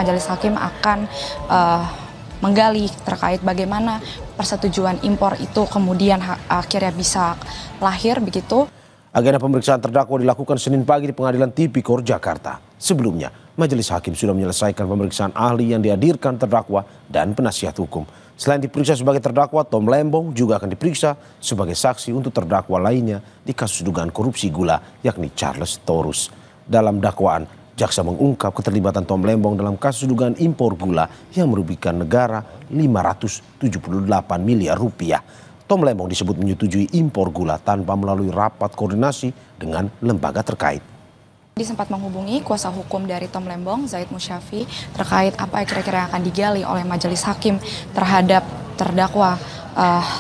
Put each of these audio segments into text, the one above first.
majelis hakim akan menggali terkait bagaimana persetujuan impor itu kemudian akhirnya bisa lahir begitu. Agenda pemeriksaan terdakwa dilakukan Senin pagi di Pengadilan Tipikor Jakarta. Sebelumnya, majelis hakim sudah menyelesaikan pemeriksaan ahli yang dihadirkan terdakwa dan penasihat hukum. Selain diperiksa sebagai terdakwa, Tom Lembong juga akan diperiksa sebagai saksi untuk terdakwa lainnya di kasus dugaan korupsi gula, yakni Charles Taurus. Dalam dakwaan, jaksa mengungkap keterlibatan Tom Lembong dalam kasus dugaan impor gula yang merugikan negara 578 miliar rupiah. Tom Lembong disebut menyetujui impor gula tanpa melalui rapat koordinasi dengan lembaga terkait. Sempat menghubungi kuasa hukum dari Tom Lembong, Zaid Musyafi, terkait apa kira-kira yang akan digali oleh majelis hakim terhadap terdakwa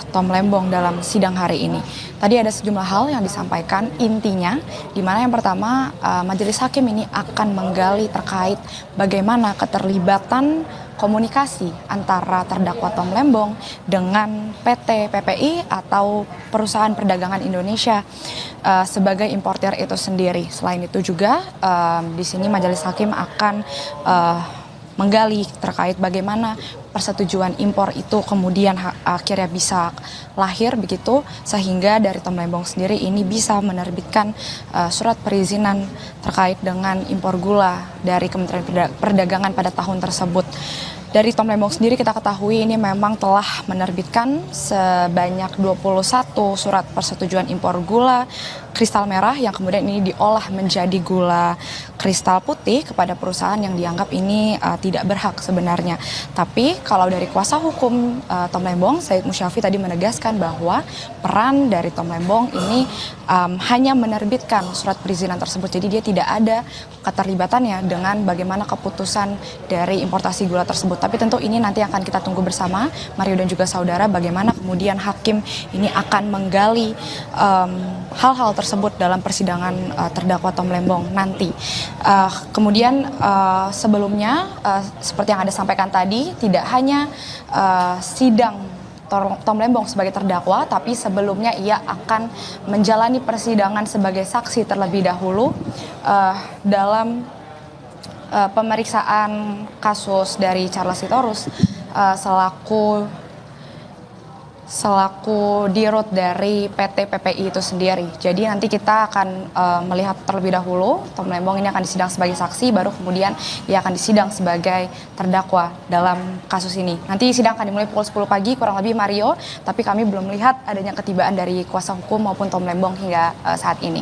Tom Lembong dalam sidang hari ini. Tadi ada sejumlah hal yang disampaikan, intinya di mana yang pertama majelis hakim ini akan menggali terkait bagaimana keterlibatan komunikasi antara terdakwa Tom Lembong dengan PT PPI atau Perusahaan Perdagangan Indonesia sebagai importir itu sendiri. Selain itu juga di sini majelis hakim akan menggali terkait bagaimana persetujuan impor itu kemudian akhirnya bisa lahir begitu, sehingga dari Tom Lembong sendiri ini bisa menerbitkan surat perizinan terkait dengan impor gula dari Kementerian Perdagangan pada tahun tersebut. Dari Tom Lembong sendiri kita ketahui ini memang telah menerbitkan sebanyak 21 surat persetujuan impor gula kristal merah yang kemudian ini diolah menjadi gula kristal putih kepada perusahaan yang dianggap ini tidak berhak sebenarnya. Tapi kalau dari kuasa hukum Tom Lembong, Zaid Musyafi tadi menegaskan bahwa peran dari Tom Lembong ini hanya menerbitkan surat perizinan tersebut. Jadi dia tidak ada keterlibatannya dengan bagaimana keputusan dari importasi gula tersebut. Tapi tentu ini nanti akan kita tunggu bersama, Mario dan juga saudara, bagaimana kemudian hakim ini akan menggali hal-hal tersebut dalam persidangan terdakwa Tom Lembong nanti. Kemudian sebelumnya seperti yang Anda sampaikan tadi, tidak hanya sidang Tom Lembong sebagai terdakwa, tapi sebelumnya ia akan menjalani persidangan sebagai saksi terlebih dahulu dalam pemeriksaan kasus dari Charles Taurus selaku dirut dari PT PPI itu sendiri. Jadi nanti kita akan melihat terlebih dahulu Tom Lembong ini akan disidang sebagai saksi, baru kemudian ia akan disidang sebagai terdakwa dalam kasus ini. Nanti sidang akan dimulai pukul 10 pagi kurang lebih, Mario, tapi kami belum melihat adanya ketibaan dari kuasa hukum maupun Tom Lembong hingga saat ini.